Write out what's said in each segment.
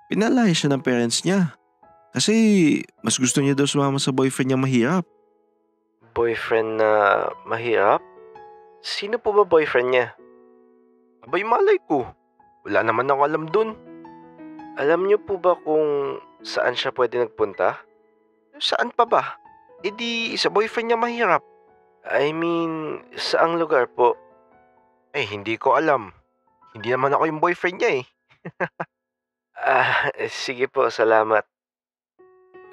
Pinalaya siya ng parents niya. Kasi mas gusto niya daw sumama sa boyfriend niya mahirap. Boyfriend na mahirap? Sino po ba boyfriend niya? Abay malay ko. Wala naman ako alam dun. Alam niyo po ba kung saan siya pwede nagpunta? Saan pa ba? E di sa boyfriend niya mahirap. I mean, saang lugar po? Hindi ko alam. Hindi naman ako yung boyfriend niya eh. Sige po, salamat.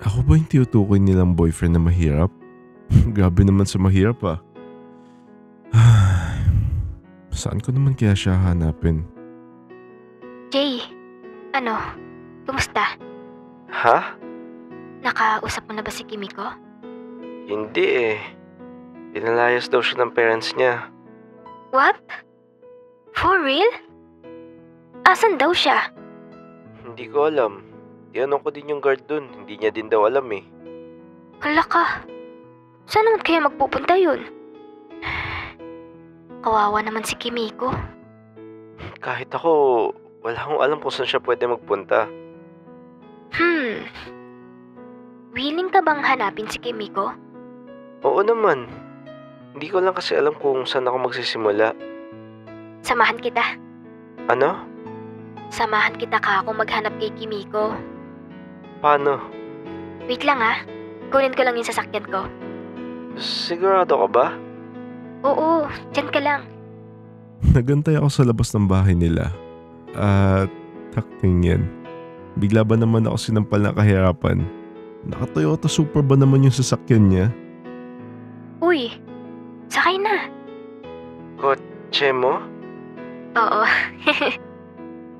Ako ba yung tinutukoy nilang boyfriend na mahirap? Grabe naman sa mahirap ah. Saan ko naman kaya siya hanapin? Jay, kumusta? Ha? Nakausap mo na ba si Kimiko? Hindi eh. Pinalayas daw siya ng parents niya. What? For real? Asan daw siya? Hindi ko alam. Tinanong ko din yung guard dun. Hindi niya din daw alam eh. Hala ka. Saan naman kaya magpupunta yun? Kawawa naman si Kimiko. Kahit ako, wala akong alam kung saan siya pwede magpunta. Willing ka bang hanapin si Kimiko? Oo naman. Hindi ko lang kasi alam kung saan ako magsisimula. Samahan kita. Ano? Samahan kita ka kung maghanap kay Kimiko. Paano? Wait lang ah. Kunin ko lang yung sasakyan ko. Sigurado ka ba? Oo, dyan ka lang. Nagantay ako sa labas ng bahay nila. At takting yan. Bigla ba naman ako sinampal na kahirapan? Naka-Toyota Supra ba naman yung sasakyan niya? Uy, sakay na. Kotse mo? Oo.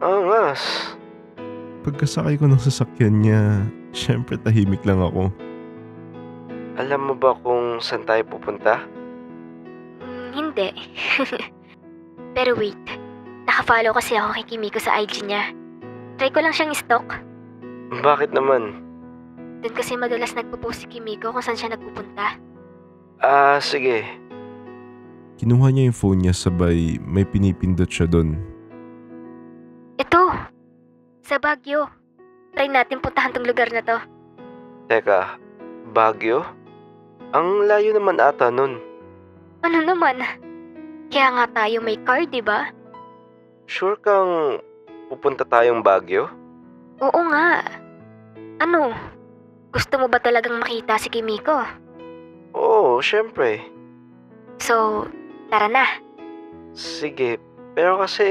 Angas. Pagkasakay ko ng sasakyan niya, syempre tahimik lang ako. Alam mo ba kung saan tayo pupunta? Hindi. Pero wait, nakafollow kasi ako kay Kimiko sa IG niya. Try ko lang siyang stalk. Bakit naman? Doon kasi madalas nagpo-post si Kimiko kung saan siya nagpupunta. Sige. Kinuha niya yung phone niya sabay may pinipindot siya doon. Ito, sa Baguio. Try natin puntahan tong lugar na to. Teka, Baguio? Ang layo naman ata nun. Ano naman? Kaya nga tayo may car, di ba? Sure kang pupunta tayong Baguio? Oo nga. Ano? Gusto mo ba talagang makita si Kimiko? Oo, syempre. So, tara na. Sige, pero kasi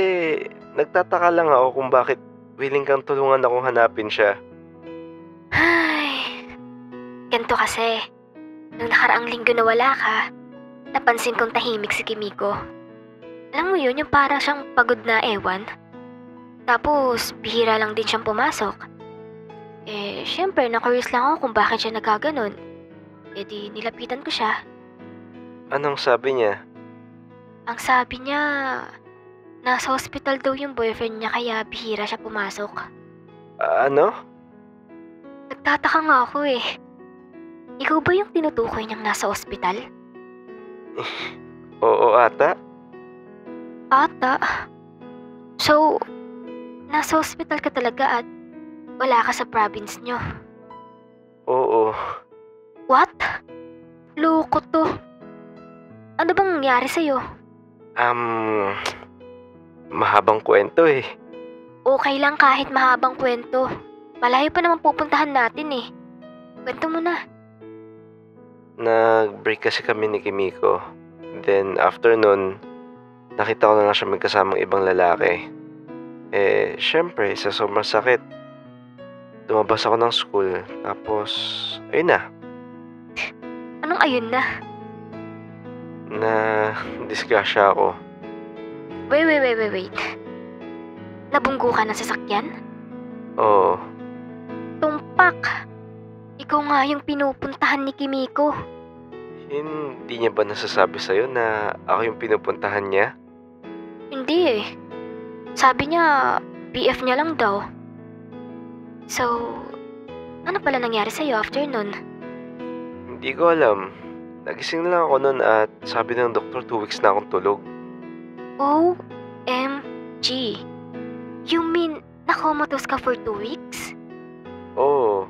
nagtataka lang ako kung bakit willing kang tulungan akong hanapin siya. Ay, ganito kasi. Nung nakaraang linggo na wala ka, napansin kong tahimik si Kimiko. Alam mo yun, yung parang siyang pagod na ewan. Tapos, bihira lang din siyang pumasok. Syempre, na-curious lang ako kung bakit siya nagkaganon. Di nilapitan ko siya. Anong sabi niya? Ang sabi niya, nasa hospital daw yung boyfriend niya kaya bihira siya pumasok. Ano? Nagtataka nga ako eh. Ikaw ba yung tinutukoy niyang nasa ospital? Oo ata. Ata. So, nasa ospital ka talaga at wala ka sa province niyo. Oo. What? Loko to. Ano bang nangyari sa'yo? Mahabang kwento eh. Okay lang kahit mahabang kwento. Malayo pa naman pupuntahan natin eh. Kwento mo na. Nag-break kasi kami ni Kimiko. Then after nun, nakita ko na lang siya may kasamang ibang lalaki. Syempre, sa sobrang sakit, lumabas ako ng school. Tapos, ayun na. Anong ayun na? Disgrasya ako. Wait. Nabunggo ka ng sasakyan? Oo. Tumpak. Ikaw nga yung pinupuntahan ni Kimiko. Hindi niya ba nasasabi sa'yo na ako yung pinupuntahan niya? Hindi eh. Sabi niya, BF niya lang daw. So, ano pala nangyari sa'yo after nun? Hindi ko alam. Nagising na lang ako nun at sabi ng doktor 2 weeks na akong tulog. OMG. You mean, Na-comatose ka for 2 weeks? Oo.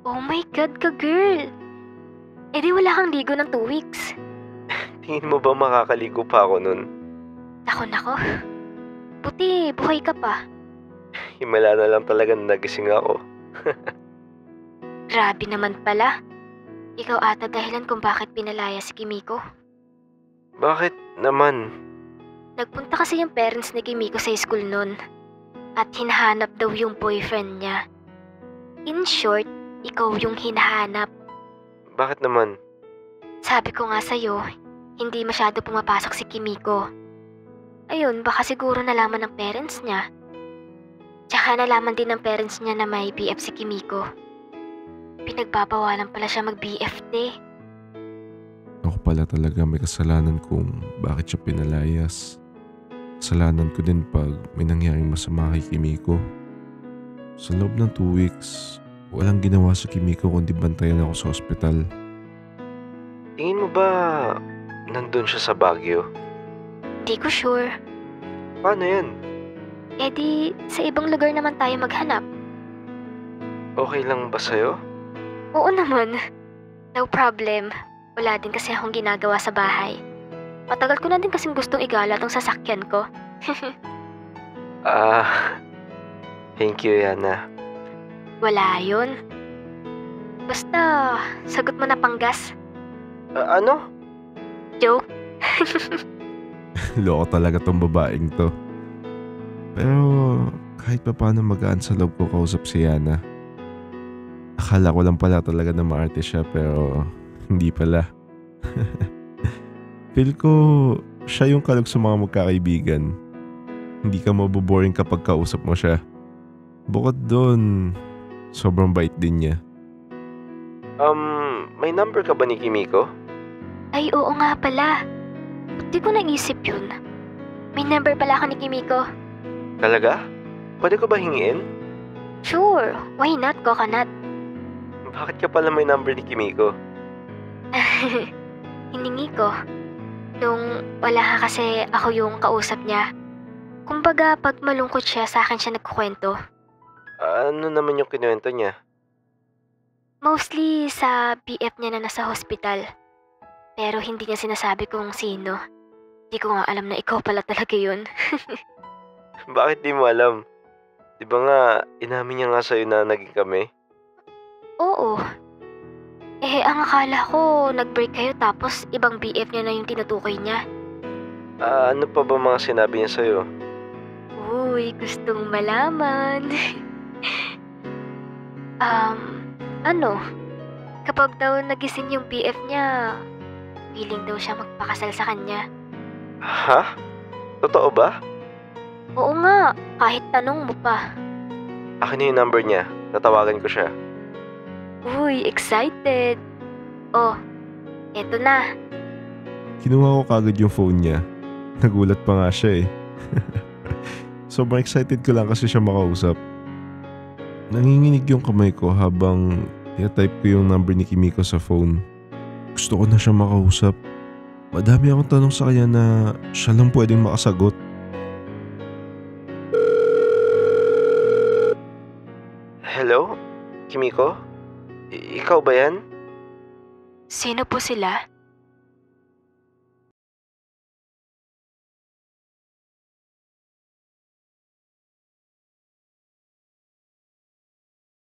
Oh my God ka, girl! Eh di wala kang ligo ng 2 weeks. Tingin mo ba makakaligo pa ako nun? Nako. Buti, buhay ka pa. Himala na lang talaga na nagising ako. Grabe naman pala. Ikaw ata dahilan kung bakit pinalaya si Kimiko. Bakit naman? Nagpunta kasi yung parents ni Kimiko sa school nun. At hinahanap daw yung boyfriend niya. In short, ikaw yung hinahanap. Bakit naman? Sabi ko nga sa'yo, hindi masyado pumapasok si Kimiko. Ayun, baka siguro nalaman ng parents niya. Tsaka nalaman din ng parents niya na may BF si Kimiko. Pinagbabawalan pala siya mag-BFT. Ako pala talaga may kasalanan kung bakit siya pinalayas. Kasalanan ko din pag may nangyaring masama kay Kimiko. Sa loob ng 2 weeks, walang ginawa sa Kimiko kundi bantayan ako sa ospital. Tingin mo ba nandun siya sa Baguio? Di ko sure. Paano yan? Eh di, sa ibang lugar naman tayo maghanap. Okay lang ba sa'yo? Oo naman. No problem. Wala din kasi akong ginagawa sa bahay. Matagal ko na din kasing gustong igala tong sasakyan ko. Thank you, Yana. Wala yun. Basta, sagot mo na panggas. Ano? Joke. Loko talaga tong babaeng to. Pero kahit pa paano magaan sa loob ko kausap si Yana. Akala ko lang pala talaga na maarte siya pero hindi pala. Feel ko siya yung kalog sa mga magkakaibigan. Hindi ka maboboring kapag kausap mo siya. Bukod doon, sobrang bait din niya. May number ka ba ni Kimiko? Ay, oo nga pala. Di ko naisip yun. May number pala ako ni Kimiko. Talaga? Pwede ko ba hingiin? Sure, why not, Coconut? Bakit ka pala may number ni Kimiko? Hiningi ko. Nung wala ka kasi ako yung kausap niya. Kumbaga, pag malungkot siya, sa akin siya nagkukwento. Ano naman yung kinuwento niya? Mostly sa BF niya na nasa hospital. Pero hindi niya sinasabi kung sino. Di ko nga alam na ikaw pala talaga yun. Bakit di mo alam? Di ba nga, inamin niya nga sa'yo na naging kami? Oo. Eh, ang akala ko, nag-break kayo tapos ibang BF niya na yung tinutukoy niya. Ano pa ba mga sinabi niya sa'yo? Uy, gustong malaman. Ano? Kapag daw nagising yung BF niya, feeling daw siya magpakasal sa kanya. Ha? Totoo ba? Oo nga, kahit tanong mo pa. Akin na yung number niya. Tatawagan ko siya. Uy, excited. Oh, eto na. Kinuha ko kagad yung phone niya. Nagulat pa nga siya eh. Sobrang excited ko lang kasi siya makausap. Nanginginig yung kamay ko habang i-type ko yung number ni Kimiko sa phone. Gusto ko na siya makausap. Madami akong tanong sa kanya na siya lang pwedeng makasagot. Hello? Kimiko? Ikaw ba yan? Sino po sila?